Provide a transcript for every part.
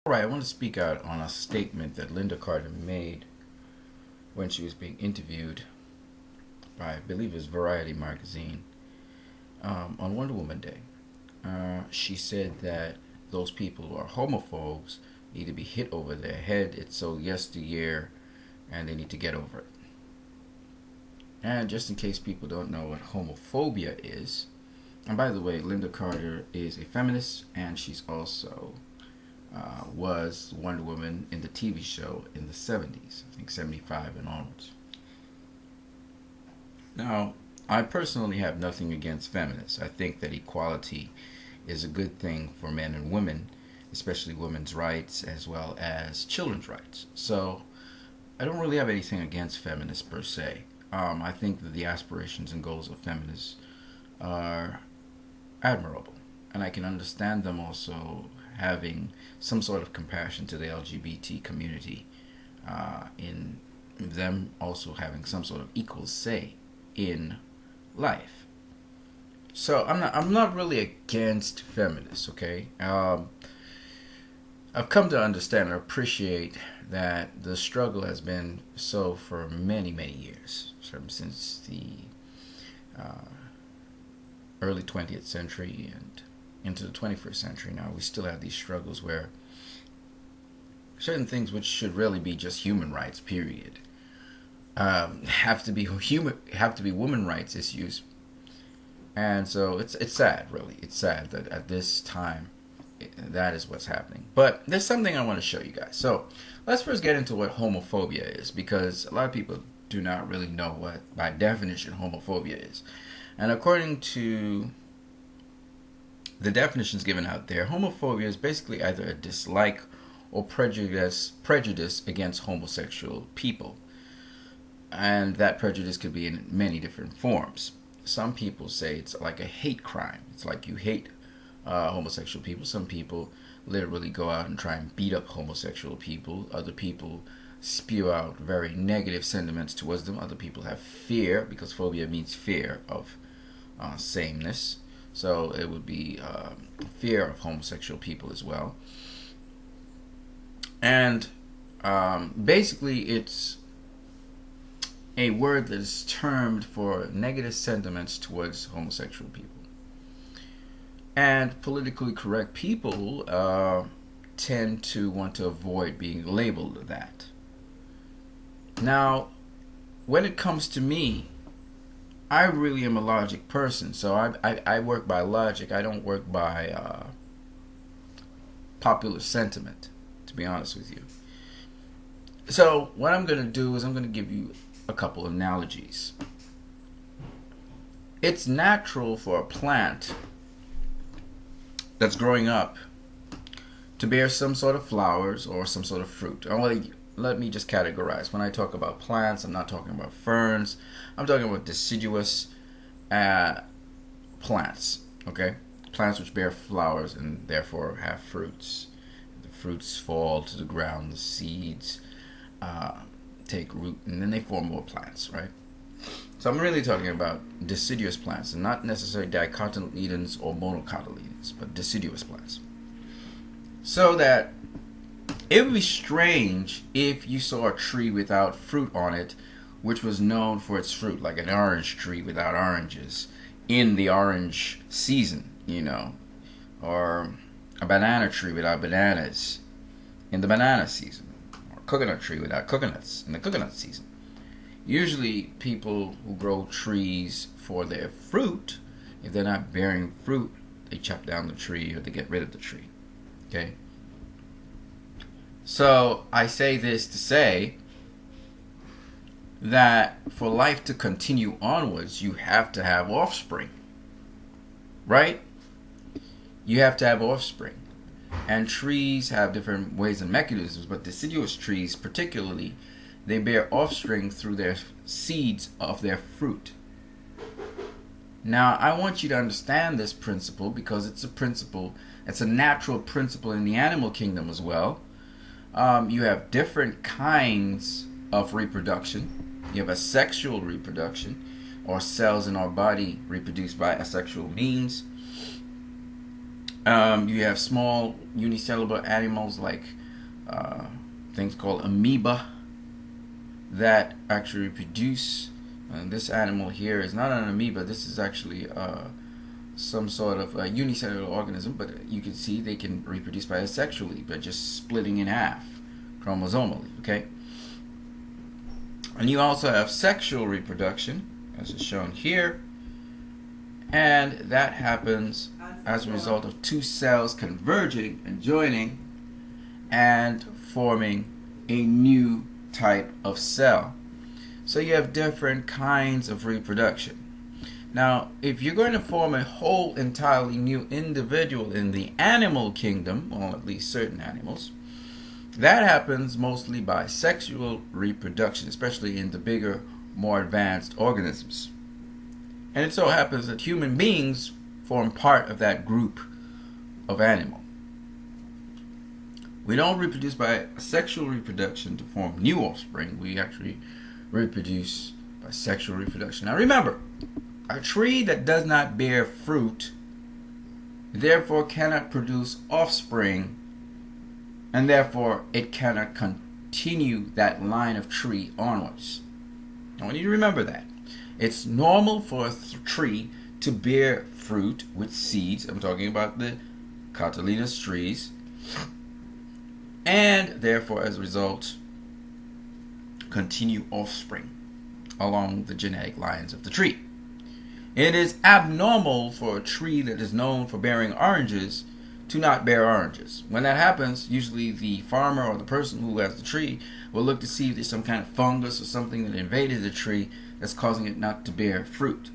All right, I want to speak out on a statement that Lynda Carter made when she was being interviewed by, I believe it was Variety magazine, on Wonder Woman Day. She said that those people who are homophobes need to be hit over their head. It's so yesteryear, and they need to get over it. And just in case people don't know what homophobia is, and by the way, Lynda Carter is a feminist, and she's also was Wonder Woman in the TV show in the 70s, I think 75 and onwards. Now, I personally have nothing against feminists. I think that equality is a good thing for men and women, especially women's rights as well as children's rights. So I don't really have anything against feminists per se. I think that the aspirations and goals of feminists are admirable, and I can understand them also having some sort of compassion to the LGBT community, in them also having some sort of equal say in life. So I'm not really against feminists, okay? I've come to understand and appreciate that the struggle has been so for many, many years, since the early 20th century and into the 21st century. Now we still have these struggles where certain things which should really be just human rights, period, have to be women rights issues. And so it's sad, really. It's sad that at this time that is what's happening. But there's something I want to show you guys. So let's first get into what homophobia is, because a lot of people do not really know what, by definition, homophobia is. And according to the definitions given out there, homophobia is basically either a dislike or prejudice against homosexual people. And that prejudice could be in many different forms. Some people say it's like a hate crime. It's like you hate homosexual people. Some people literally go out and try and beat up homosexual people. Other people spew out very negative sentiments towards them. Other people have fear, because phobia means fear of sameness. So it would be fear of homosexual people as well. And basically it's a word that is termed for negative sentiments towards homosexual people. And politically correct people tend to want to avoid being labeled that. Now, when it comes to me, I really am a logic person, so I work by logic. I don't work by popular sentiment, to be honest with you. So what I'm going to do is I'm going to give you a couple of analogies. It's natural for a plant that's growing up to bear some sort of flowers or some sort of fruit. Let me just categorize. When I talk about plants, I'm not talking about ferns. I'm talking about deciduous plants, okay? Plants which bear flowers and therefore have fruits. The fruits fall to the ground, the seeds take root, and then they form more plants, right? So I'm really talking about deciduous plants, and not necessarily dicotyledons or monocotyledons, but deciduous plants. So that it would be strange if you saw a tree without fruit on it, which was known for its fruit, like an orange tree without oranges in the orange season, or a banana tree without bananas in the banana season, or a coconut tree without coconuts in the coconut season. Usually people who grow trees for their fruit, if they're not bearing fruit, they chop down the tree or they get rid of the tree. Okay? So I say this to say that for life to continue onwards, you have to have offspring. Right? You have to have offspring. And trees have different ways and mechanisms, but deciduous trees particularly, they bear offspring through their seeds of their fruit. Now, I want you to understand this principle because it's a principle, it's a natural principle in the animal kingdom as well. You have different kinds of reproduction. You have asexual reproduction, or cells in our body reproduced by asexual means. You have small unicellular animals like things called amoeba that actually reproduce. This animal here is not an amoeba. This is actually some sort of unicellular organism, but you can see they can reproduce bisexually by just splitting in half chromosomally. Okay. And you also have sexual reproduction, as is shown here, and that happens as a result of two cells converging and joining and forming a new type of cell. So you have different kinds of reproduction. Now, if you're going to form a whole entirely new individual in the animal kingdom, or at least certain animals, that happens mostly by sexual reproduction, especially in the bigger, more advanced organisms. And it so happens that human beings form part of that group of animal. We don't reproduce by sexual reproduction to form new offspring. We actually reproduce by sexual reproduction. Now remember, a tree that does not bear fruit therefore cannot produce offspring, and therefore it cannot continue that line of tree onwards. I want you to remember that. It's normal for a tree to bear fruit with seeds. I'm talking about the cotyledonous trees. And therefore, as a result, continue offspring along the genetic lines of the tree. It is abnormal for a tree that is known for bearing oranges to not bear oranges. When that happens, usually the farmer or the person who has the tree will look to see if there's some kind of fungus or something that invaded the tree that's causing it not to bear fruit.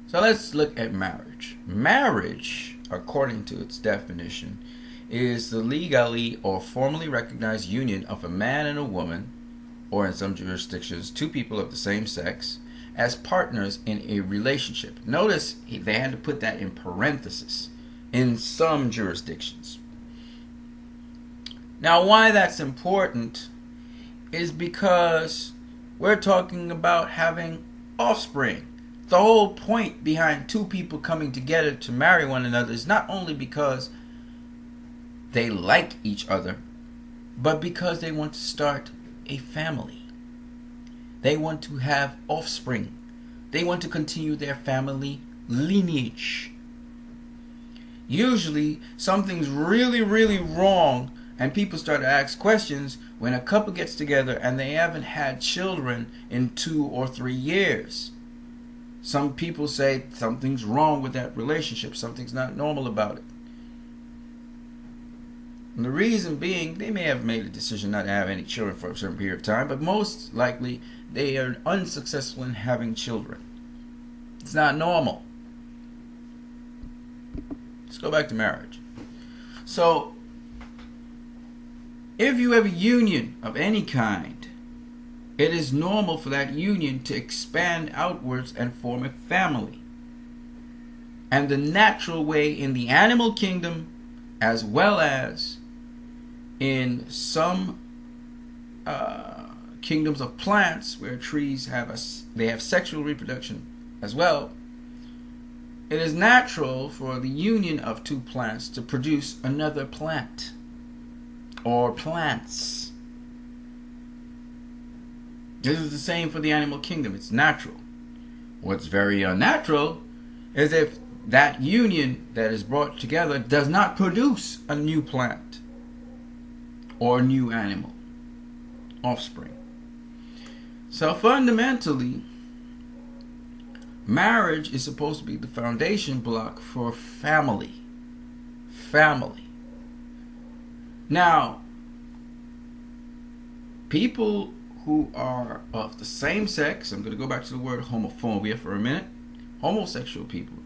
So let's look at marriage. Marriage, according to its definition, is the legally or formally recognized union of a man and a woman, or in some jurisdictions, two people of the same sex, as partners in a relationship. Notice they had to put that in parentheses in some jurisdictions. Now, why that's important is because we're talking about having offspring. The whole point behind two people coming together to marry one another is not only because they like each other, but because they want to start a family. They want to have offspring. They want to continue their family lineage. Usually, something's really, really wrong, and people start to ask questions when a couple gets together and they haven't had children in 2 or 3 years. Some people say something's wrong with that relationship. Something's not normal about it. And the reason being, they may have made a decision not to have any children for a certain period of time, but most likely they are unsuccessful in having children. It's not normal. Let's go back to marriage. So, if you have a union of any kind, it is normal for that union to expand outwards and form a family. And the natural way in the animal kingdom, as well as in some kingdoms of plants where trees have sexual reproduction as well, it is natural for the union of two plants to produce another plant or plants. This is the same for the animal kingdom. It's natural. What's very unnatural is if that union that is brought together does not produce a new plant or new animal, offspring. So fundamentally, marriage is supposed to be the foundation block for family. Family. Now, people who are of the same sex, I'm going to go back to the word homophobia for a minute, homosexual people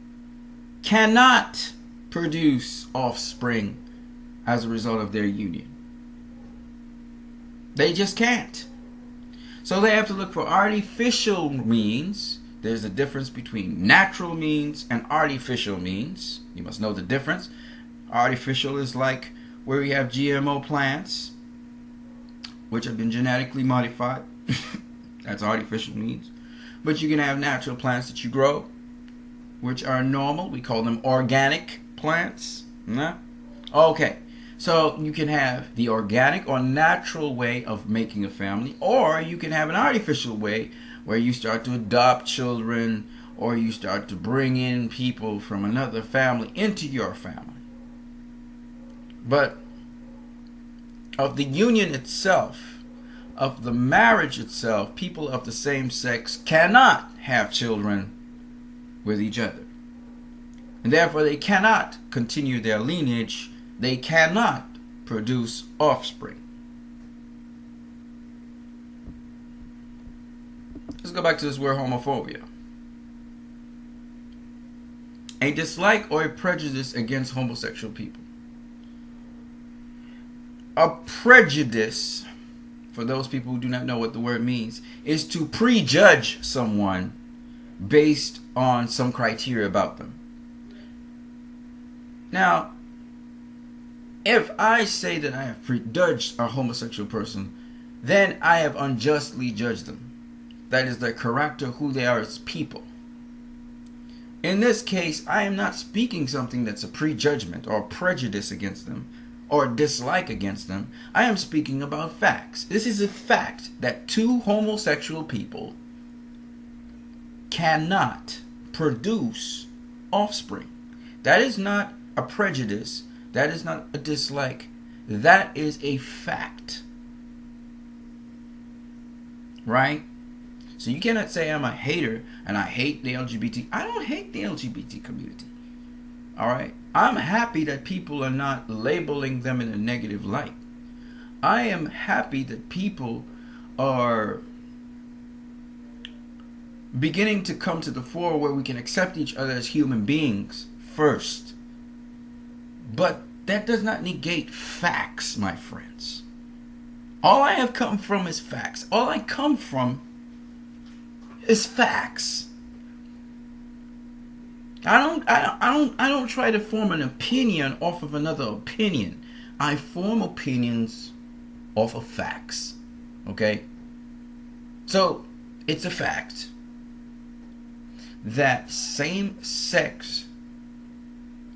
cannot produce offspring as a result of their union. They just can't. So they have to look for artificial means. There's a difference between natural means and artificial means. You must know the difference. Artificial is like where we have GMO plants, which have been genetically modified. That's artificial means. But you can have natural plants that you grow. which are normal. We call them organic plants. Nah? Okay. So you can have the organic or natural way of making a family, or you can have an artificial way where you start to adopt children, or you start to bring in people from another family into your family. But of the union itself, of the marriage itself, people of the same sex cannot have children with each other. And therefore they cannot continue their lineage. They cannot produce offspring. Let's go back to this word homophobia. A dislike or a prejudice against homosexual people. A prejudice, for those people who do not know what the word means, is to prejudge someone based on some criteria about them. Now, if I say that I have prejudged a homosexual person, then I have unjustly judged them. That is their character, who they are as people. In this case, I am not speaking something that's a prejudgment or prejudice against them or dislike against them. I am speaking about facts. This is a fact that two homosexual people cannot produce offspring. That is not a prejudice. That is not a dislike. That is a fact. Right? So you cannot say I'm a hater and I hate the LGBT. I don't hate the LGBT community. Alright? I'm happy that people are not labeling them in a negative light. I am happy that people are beginning to come to the fore where we can accept each other as human beings first. But that does not negate facts, my friends. All I have come from is facts. All I come from is facts. I don't try to form an opinion off of another opinion. I form opinions off of facts. Okay? So, it's a fact that same-sex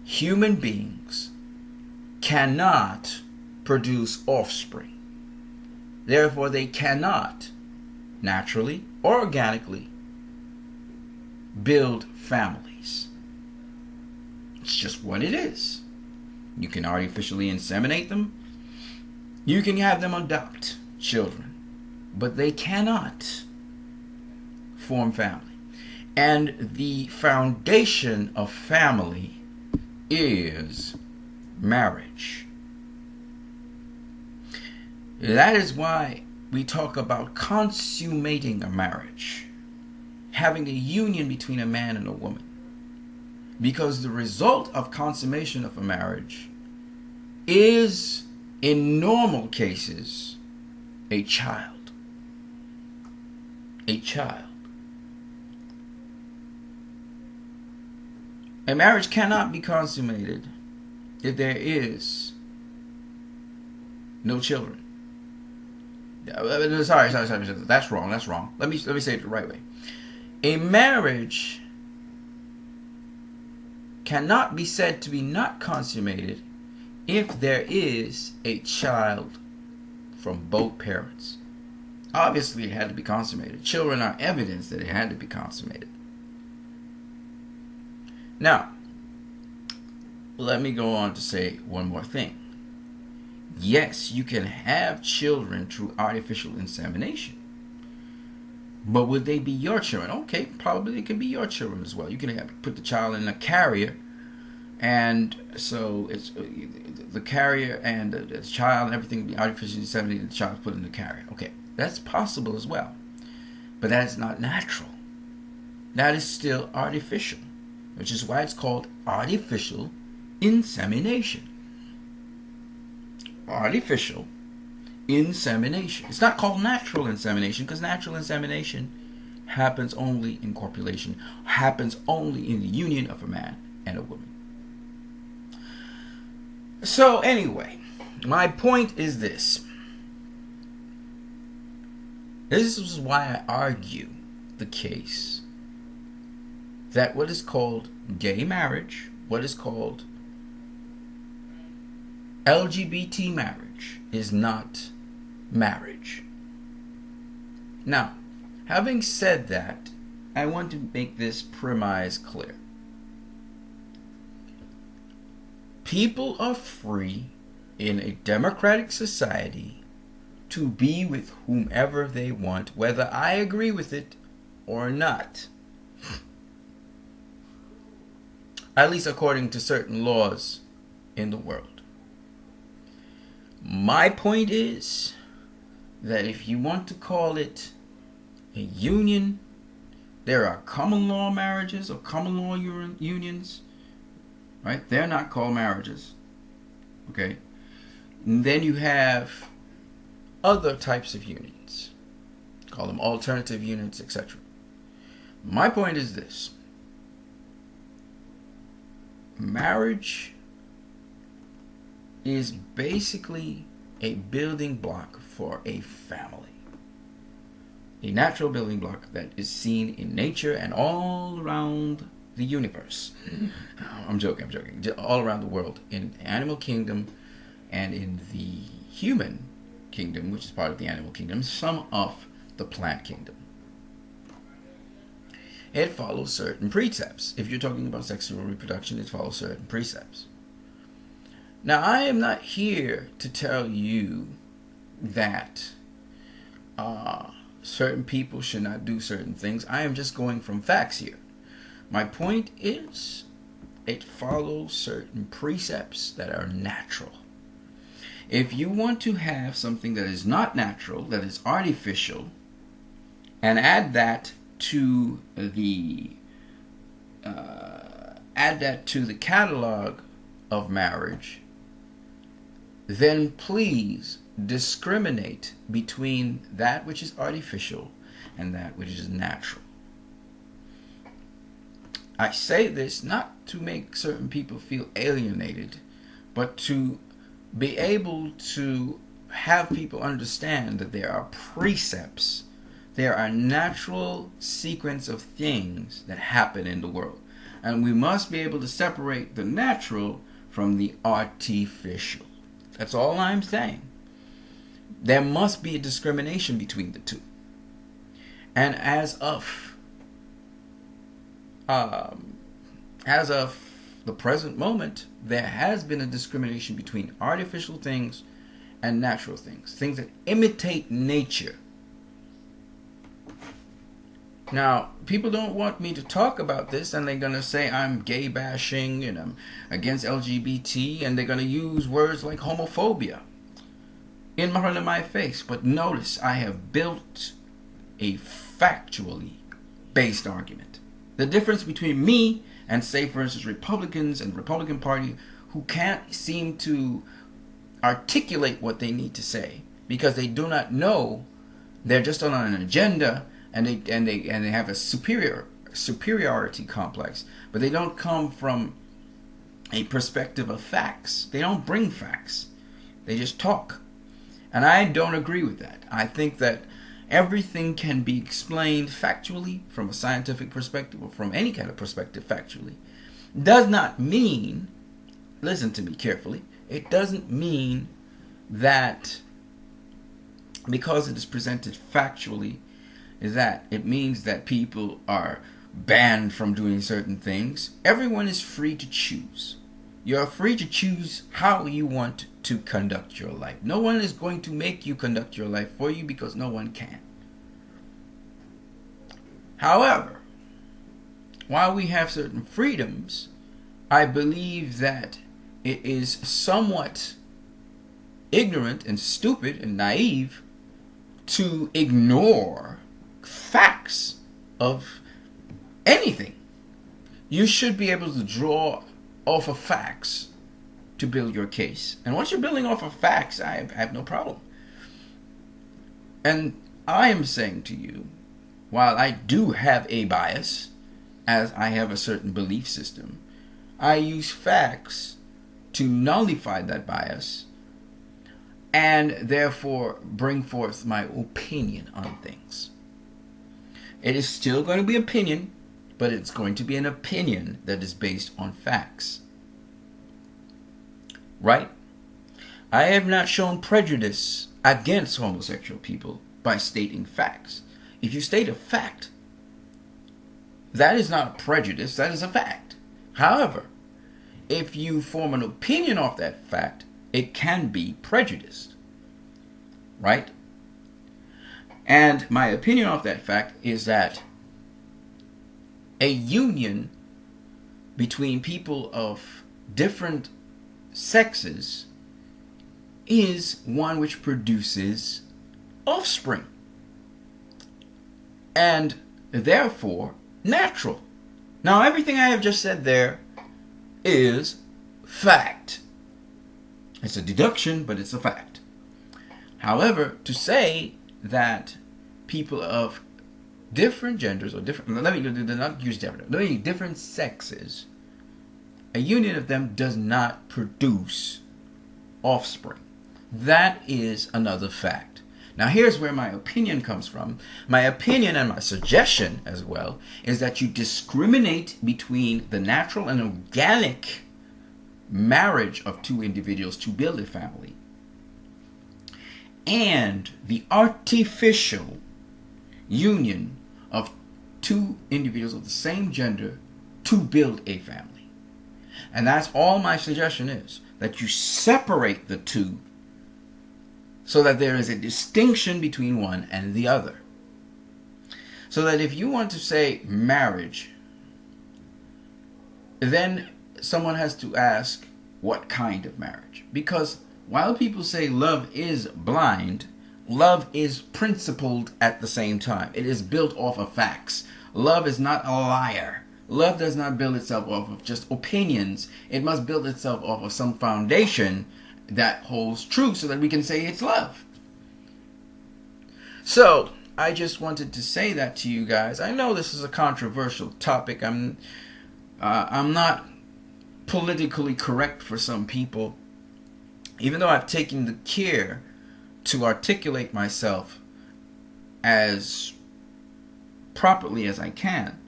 human beings cannot produce offspring. Therefore, they cannot naturally or organically build families. It's just what it is. You can artificially inseminate them. You can have them adopt children. But they cannot form family. And the foundation of family is marriage. That is why we talk about consummating a marriage, having a union between a man and a woman. Because the result of consummation of a marriage is, in normal cases, a child. A child. A marriage cannot be consummated if there is no children. Sorry. That's wrong. Let me say it the right way. A marriage cannot be said to be not consummated if there is a child from both parents. Obviously, it had to be consummated. Children are evidence that it had to be consummated. Now, let me go on to say one more thing. Yes, you can have children through artificial insemination. But would they be your children? Okay, probably they could be your children as well. You can put the child in a carrier, and so it's the carrier and the child and everything be artificially inseminated. The child put in the carrier. Okay, that's possible as well, but that is not natural. That is still artificial, which is why it's called artificial insemination. Artificial insemination. It's not called natural insemination, because natural insemination happens only in copulation, happens only in the union of a man and a woman. So anyway, my point is this. This is why I argue the case that what is called gay marriage, what is called LGBT marriage, is not marriage. Now, having said that, I want to make this premise clear. People are free in a democratic society to be with whomever they want, whether I agree with it or not. At least according to certain laws in the world. My point is that if you want to call it a union, there are common law marriages or common law unions, right? They're not called marriages, okay? And then you have other types of unions, call them alternative unions, etc. My point is this: marriage is basically a building block for a family. A natural building block that is seen in nature and all around the universe. I'm joking. All around the world. In the animal kingdom and in the human kingdom, which is part of the animal kingdom, some of the plant kingdom. It follows certain precepts. If you're talking about sexual reproduction, it follows certain precepts. Now, I am not here to tell you that certain people should not do certain things. I am just going from facts here. My point is, it follows certain precepts that are natural. If you want to have something that is not natural, that is artificial, and add that to the catalog of marriage, then please discriminate between that which is artificial and that which is natural. I say this not to make certain people feel alienated, but to be able to have people understand that there are precepts, there are natural sequence of things that happen in the world. And we must be able to separate the natural from the artificial. That's all I'm saying. There must be a discrimination between the two. And as of the present moment, there has been a discrimination between artificial things and natural things. Things that imitate nature. Now, people don't want me to talk about this, and they're going to say I'm gay bashing and I'm against LGBT, and they're going to use words like homophobia in my face. But notice, I have built a factually based argument. The difference between me and, say, for instance, Republicans and the Republican Party who can't seem to articulate what they need to say because they do not know, they're just on an agenda. And they have a superiority complex, but they don't come from a perspective of facts. They don't bring facts. They just talk. And I don't agree with that. I think that everything can be explained factually from a scientific perspective or from any kind of perspective factually. Does not mean, listen to me carefully, it doesn't mean that because it is presented factually, is that it means that people are banned from doing certain things. Everyone is free to choose. You're free to choose how you want to conduct your life. No one is going to make you conduct your life for you because no one can. However, while we have certain freedoms, I believe that it is somewhat ignorant and stupid and naive to ignore facts of anything. You should be able to draw off of facts to build your case. And once you're building off of facts, I have no problem. And I am saying to you, while I do have a bias, as I have a certain belief system, I use facts to nullify that bias and therefore bring forth my opinion on things. It is still going to be opinion. but it's going to be an opinion that is based on facts. Right? I have not shown prejudice against homosexual people by stating facts. If you state a fact, that is not a prejudice, that is a fact. However, if you form an opinion off that fact, it can be prejudiced. Right? And my opinion off that fact is that a union between people of different sexes is one which produces offspring. And therefore, natural. Now, everything I have just said there is fact. It's a deduction, but it's a fact. However, to say that people of different genders or different, let me not use different sexes, a union of them does not produce offspring. That is another fact. Now here's where my opinion comes from. My opinion and my suggestion as well is that you discriminate between the natural and organic marriage of two individuals to build a family and the artificial union of two individuals of the same gender to build a family. And that's all my suggestion is, that you separate the two so that there is a distinction between one and the other. So that if you want to say marriage, then someone has to ask what kind of marriage. Because while people say love is blind, love is principled at the same time. It is built off of facts. Love is not a liar. Love does not build itself off of just opinions. It must build itself off of some foundation that holds true so that we can say it's love. So, I just wanted to say that to you guys. I know this is a controversial topic. I'm not politically correct for some people, even though I've taken the care to articulate myself as properly as I can,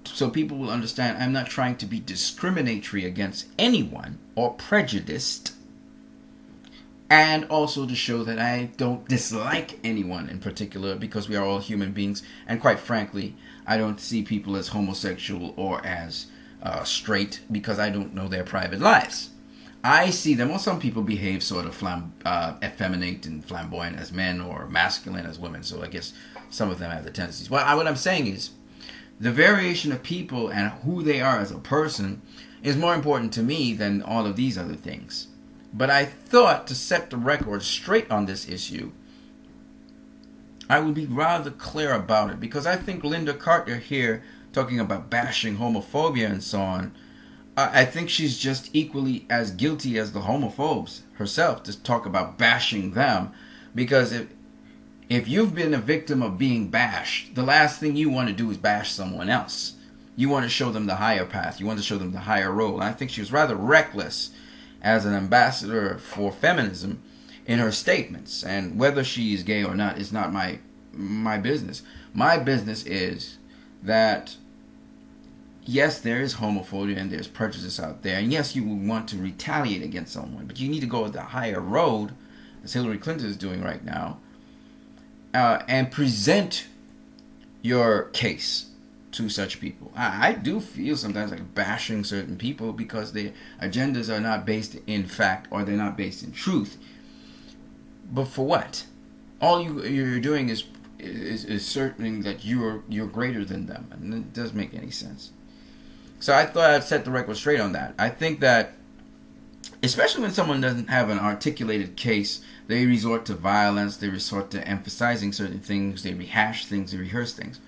so people will understand I'm not trying to be discriminatory against anyone or prejudiced, and also to show that I don't dislike anyone in particular, because we are all human beings, and quite frankly, I don't see people as homosexual or as straight because I don't know their private lives. I see them, well, some people behave sort of effeminate and flamboyant as men or masculine as women, so I guess some of them have the tendencies. Well, what I'm saying is, the variation of people and who they are as a person is more important to me than all of these other things. But I thought to set the record straight on this issue, I would be rather clear about it, because I think Lynda Carter here talking about bashing homophobia and so on, I think she's just equally as guilty as the homophobes herself to talk about bashing them, because if you've been a victim of being bashed, the last thing you want to do is bash someone else. You want to show them the higher path. You want to show them the higher road. And I think she was rather reckless as an ambassador for feminism in her statements. And whether she is gay or not is not my business. My business is that, yes, there is homophobia and there's prejudice out there. And yes, you would want to retaliate against someone. But you need to go the higher road, as Hillary Clinton is doing right now, and present your case to such people. I do feel sometimes like bashing certain people because their agendas are not based in fact, or they're not based in truth. But for what? All you're doing is asserting that you're greater than them, and it doesn't make any sense. So I thought I'd set the record straight on that. I think that, especially when someone doesn't have an articulated case, they resort to violence, they resort to emphasizing certain things, they rehash things, they rehearse things.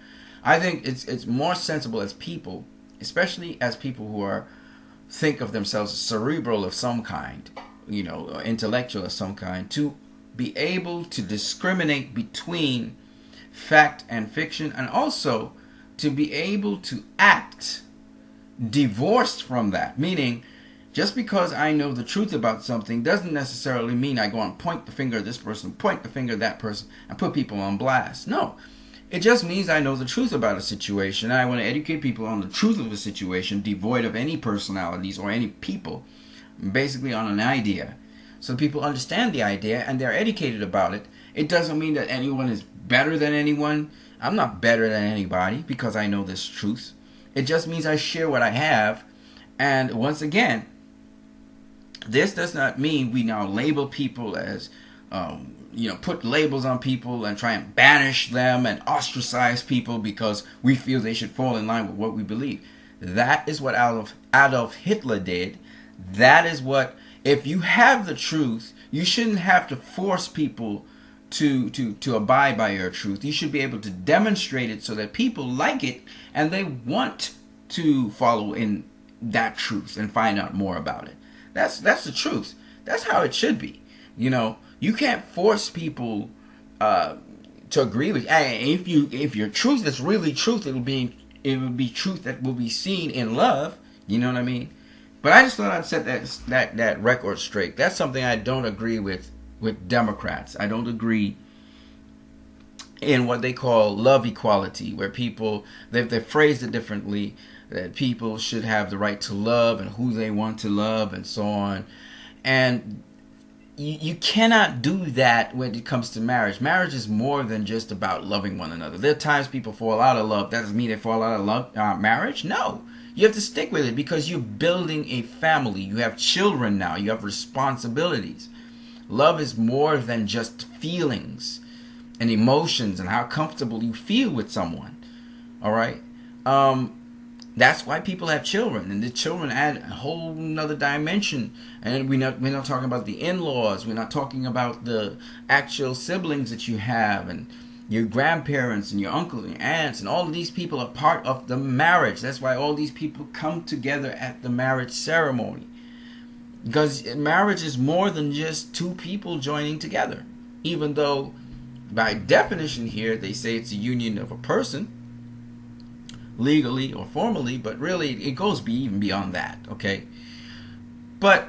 I think it's more sensible as people, especially as people who think of themselves as cerebral of some kind, intellectual of some kind, to be able to discriminate between fact and fiction, and also to be able to act divorced from that. Meaning, just because I know the truth about something doesn't necessarily mean I go and point the finger at this person, point the finger at that person, and put people on blast. No. It just means I know the truth about a situation. And I want to educate people on the truth of a situation, devoid of any personalities or any people, basically on an idea. So people understand the idea and they're educated about it. It doesn't mean that anyone is better than anyone. I'm not better than anybody because I know this truth. It just means I share what I have. And once again, this does not mean we now label people as, put labels on people and try and banish them and ostracize people because we feel they should fall in line with what we believe. That is what Adolf Hitler did. That is what, if you have the truth, you shouldn't have to force people to abide by your truth. You should be able to demonstrate it so that people like it and they want to follow in that truth and find out more about it. That's the truth. That's how it should be. You can't force people to agree with. Hey, if your truth is really truth, it will be truth that will be seen in love. You know what I mean? But I just thought I'd set that record straight. That's something I don't agree with Democrats. I don't agree in what they call love equality, where people they've phrased it differently. That people should have the right to love and who they want to love and so on. And you cannot do that when it comes to marriage. Marriage is more than just about loving one another. There are times people fall out of love. That doesn't mean they fall out of love, marriage. No. You have to stick with it because you're building a family. You have children now. You have responsibilities. Love is more than just feelings and emotions and how comfortable you feel with someone. All right? That's why people have children, and the children add a whole nother dimension. And we're not talking about the in-laws. We're not talking about the actual siblings that you have, and your grandparents and your uncles and your aunts, and all of these people are part of the marriage. That's why all these people come together at the marriage ceremony, because marriage is more than just two people joining together. Even though, by definition here, they say it's a union of a person, legally or formally, but really it goes even beyond that, okay? But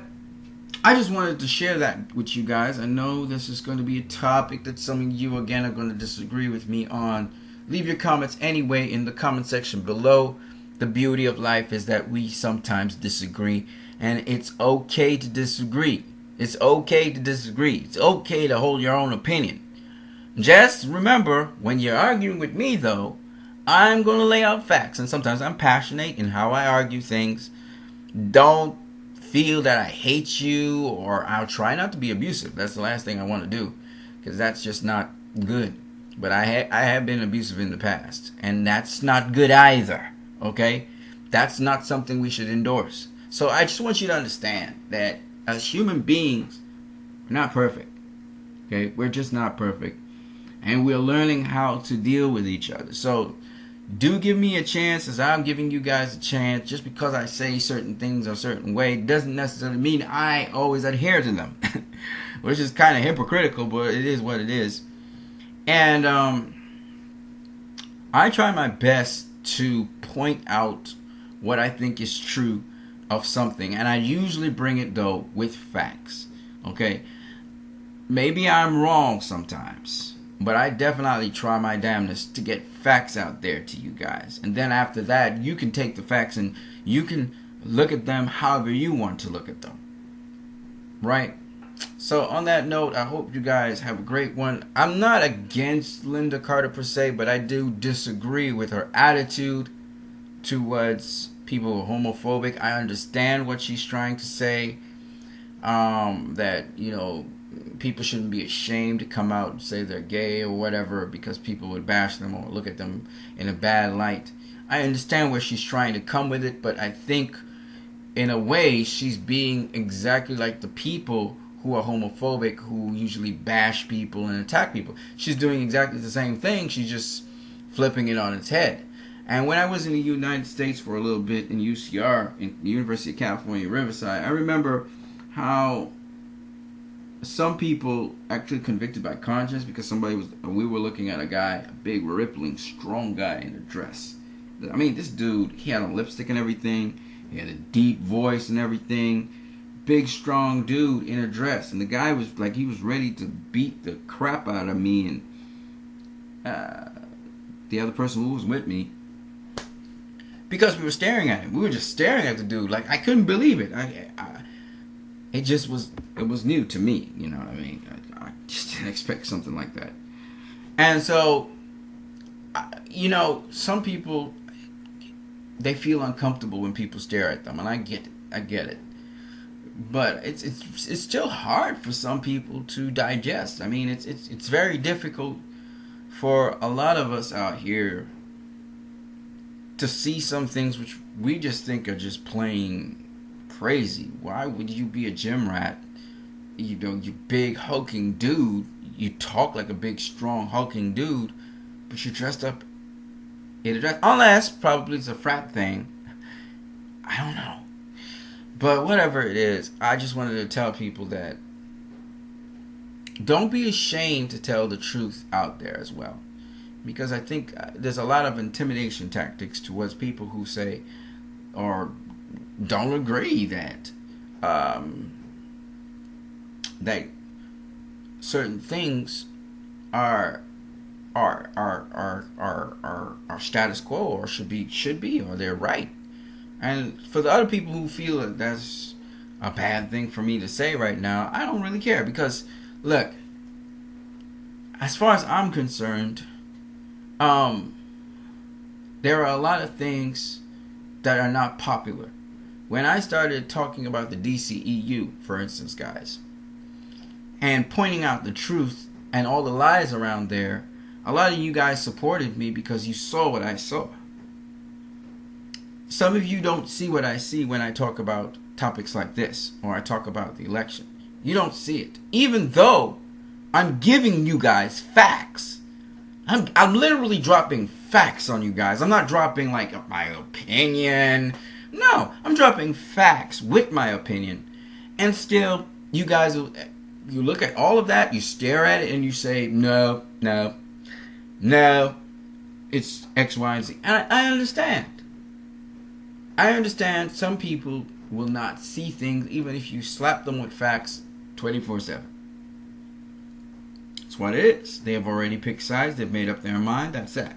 I just wanted to share that with you guys. I know this is going to be a topic that some of you again are going to disagree with me on. Leave your comments anyway in the comment section below. The beauty of life is that we sometimes disagree, and it's okay to disagree. It's okay to disagree. It's okay to hold your own opinion. Just remember, when you're arguing with me though, I'm going to lay out facts, and sometimes I'm passionate in how I argue things. Don't feel that I hate you, or I'll try not to be abusive. That's the last thing I want to do, because that's just not good. But I have been abusive in the past, and that's not good either, okay? That's not something we should endorse. So I just want you to understand that as human beings, we're not perfect, okay? We're just not perfect, and we're learning how to deal with each other. So do give me a chance as I'm giving you guys a chance. Just because I say certain things a certain way doesn't necessarily mean I always adhere to them. Which is kind of hypocritical, but it is what it is. And I try my best to point out what I think is true of something. And I usually bring it, though, with facts. Okay? Maybe I'm wrong sometimes, but I definitely try my damnedest to get facts out there to you guys. And then after that, you can take the facts and you can look at them however you want to look at them. Right? So on that note, I hope you guys have a great one. I'm not against Lynda Carter per se, but I do disagree with her attitude towards people who are homophobic. I understand what she's trying to say. That, people shouldn't be ashamed to come out and say they're gay or whatever because people would bash them or look at them in a bad light. I understand where she's trying to come with it, but I think in a way she's being exactly like the people who are homophobic, who usually bash people and attack people. She's doing exactly the same thing. She's just flipping it on its head. And when I was in the United States for a little bit in UCR, in the University of California, Riverside, I remember how some people actually convicted by conscience because we were looking at a guy, a big, rippling, strong guy in a dress. I mean, this dude, he had on lipstick and everything. He had a deep voice and everything. Big, strong dude in a dress. And the guy was like, he was ready to beat the crap out of me and the other person who was with me, because we were staring at him. We were just staring at the dude. Like, I couldn't believe it. It just was, it was new to me. You know what I mean? I just didn't expect something like that. And so, you know, some people, they feel uncomfortable when people stare at them. And I get it. I get it. But it's still hard for some people to digest. I mean, it's very difficult for a lot of us out here to see some things which we just think are just plain crazy. Why would you be a gym rat? You know, you big hulking dude. You talk like a big, strong, hulking dude, but you're dressed up in a dress. Unless, probably it's a frat thing. I don't know. But whatever it is, I just wanted to tell people that don't be ashamed to tell the truth out there as well. Because I think there's a lot of intimidation tactics towards people who say or don't agree that that certain things are status quo or should be or they're right. And for the other people who feel that that's a bad thing for me to say right now, I don't really care. Because look, as far as I'm concerned, there are a lot of things that are not popular. When I started talking about the DCEU, for instance, guys, and pointing out the truth and all the lies around there, a lot of you guys supported me because you saw what I saw. Some of you don't see what I see when I talk about topics like this, or I talk about the election. You don't see it. Even though I'm giving you guys facts. I'm literally dropping facts on you guys. I'm not dropping like my opinion. No, I'm dropping facts with my opinion. And still, you guys, you look at all of that, you stare at it, and you say, no, it's X, Y, and Z. And I understand. I understand some people will not see things even if you slap them with facts 24/7. That's what it is. They have already picked sides. They've made up their mind. That's that.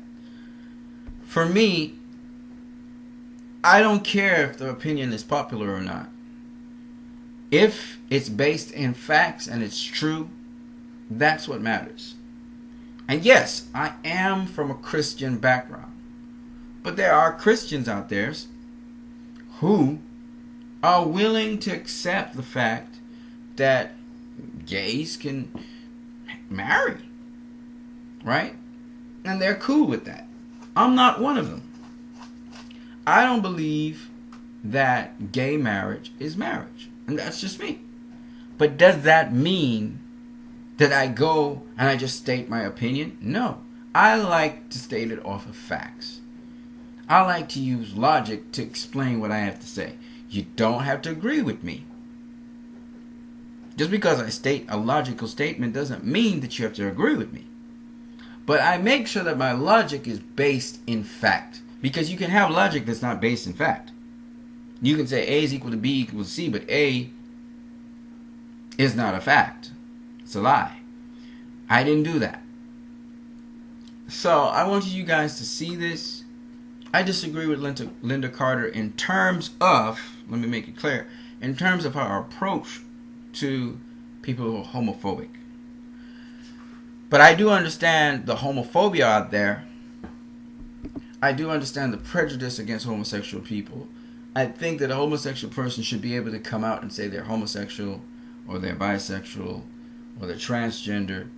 For me, I don't care if the opinion is popular or not. If it's based in facts and it's true, that's what matters. And yes, I am from a Christian background. But there are Christians out there who are willing to accept the fact that gays can marry. Right? And they're cool with that. I'm not one of them. I don't believe that gay marriage is marriage. And that's just me. But does that mean that I go and I just state my opinion? No. I like to state it off of facts. I like to use logic to explain what I have to say. You don't have to agree with me. Just because I state a logical statement doesn't mean that you have to agree with me. But I make sure that my logic is based in fact. Because you can have logic that's not based in fact. You can say A is equal to B equals C, but A is not a fact. It's a lie. I didn't do that. So I want you guys to see this. I disagree with Lynda Carter in terms of, let me make it clear, in terms of her approach to people who are homophobic. But I do understand the homophobia out there. I do understand the prejudice against homosexual people. I think that a homosexual person should be able to come out and say they're homosexual, or they're bisexual, or they're transgender.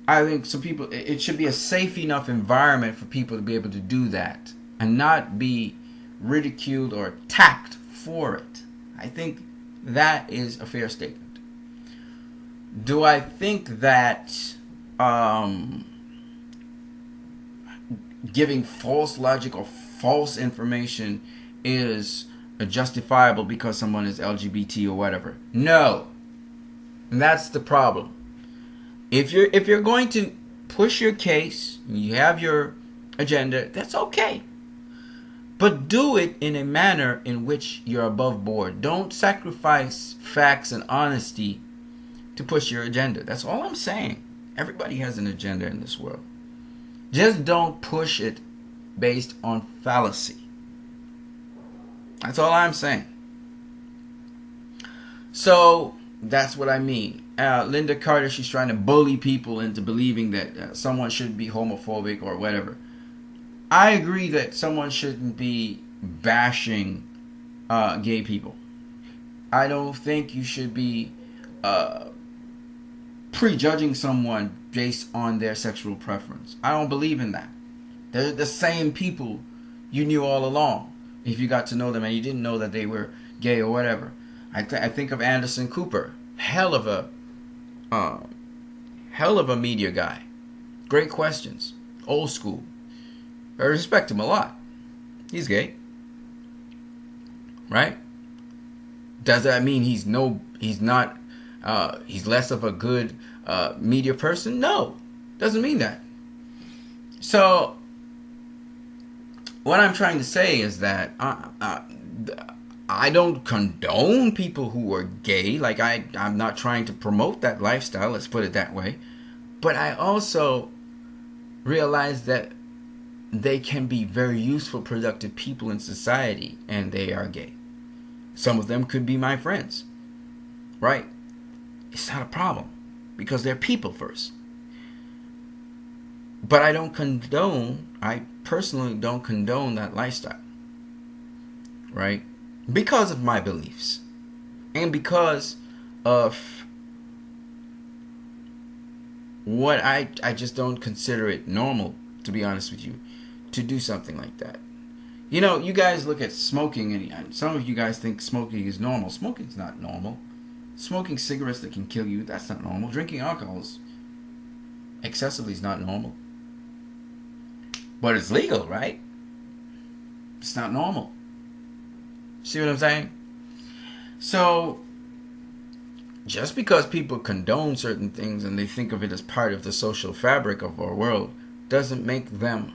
I think some people, it should be a safe enough environment for people to be able to do that and not be ridiculed or attacked for it. I think that is a fair statement. Do I think that giving false logic or false information is justifiable because someone is LGBT or whatever? No. And that's the problem. If you're going to push your case, you have your agenda, that's okay. But do it in a manner in which you're above board. Don't sacrifice facts and honesty to push your agenda. That's all I'm saying. Everybody has an agenda in this world. Just don't push it based on fallacy. That's all I'm saying. So that's what I mean. Lynda Carter, she's trying to bully people into believing that someone should be homophobic or whatever. I agree that someone shouldn't be bashing gay people. I don't think you should be prejudging someone based on their sexual preference. I don't believe in that. They're the same people you knew all along. If you got to know them and you didn't know that they were gay or whatever. I think of Anderson Cooper. Hell of a media guy. Great questions. Old school. I respect him a lot. He's gay. Right? Does that mean he's less of a good media person? No. Doesn't mean that. So what I'm trying to say is that I don't condone people who are gay. Like, I'm not trying to promote that lifestyle, let's put it that way. But I also realize that they can be very useful, productive people in society, and they are gay. Some of them could be my friends, right? It's not a problem, because they're people first. But I personally don't condone that lifestyle, right? Because of my beliefs. And because of what I just don't consider it normal, to be honest with you, to do something like that. You know, you guys look at smoking, and some of you guys think smoking is normal. Smoking's not normal. Smoking cigarettes that can kill you, that's not normal. Drinking alcohol excessively is not normal. But it's legal, right? It's not normal. See what I'm saying? So, just because people condone certain things and they think of it as part of the social fabric of our world doesn't make them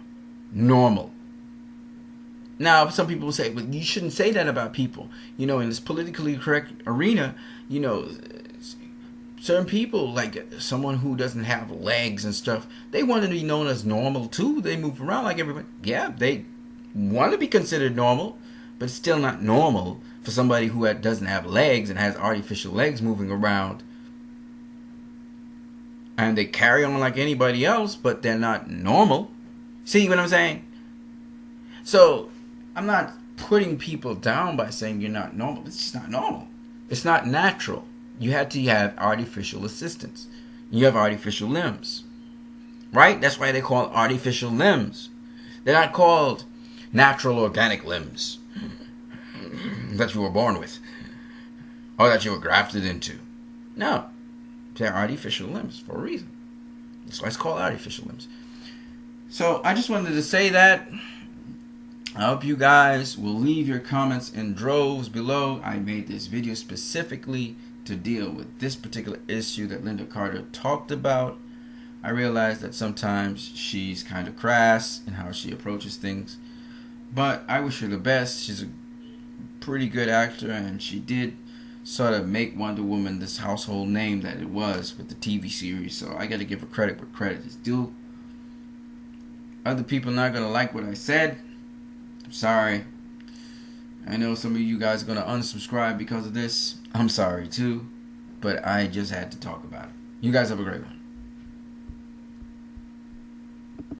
normal. Now, some people will say, but you shouldn't say that about people. You know, in this politically correct arena, you know, certain people, like someone who doesn't have legs and stuff, they want to be known as normal too. They move around like everybody. Yeah, they want to be considered normal, but it's still not normal for somebody who doesn't have legs and has artificial legs moving around. And they carry on like anybody else, but they're not normal. See what I'm saying? So, I'm not putting people down by saying you're not normal. It's just not normal. It's not natural. You had to have artificial assistance. You have artificial limbs. Right? That's why they call it artificial limbs. They're not called natural organic limbs that you were born with or that you were grafted into. No. They're artificial limbs for a reason. That's why it's called artificial limbs. So I just wanted to say that. I hope you guys will leave your comments in droves below. I made this video specifically to deal with this particular issue that Lynda Carter talked about. I realize that sometimes she's kind of crass in how she approaches things, but I wish her the best. She's a pretty good actor, and she did sort of make Wonder Woman this household name that it was with the TV series, so I gotta give her credit where credit is due. Other people not gonna like what I said. I'm sorry. I know some of you guys are gonna unsubscribe because of this. I'm sorry too, but I just had to talk about it. You guys have a great one.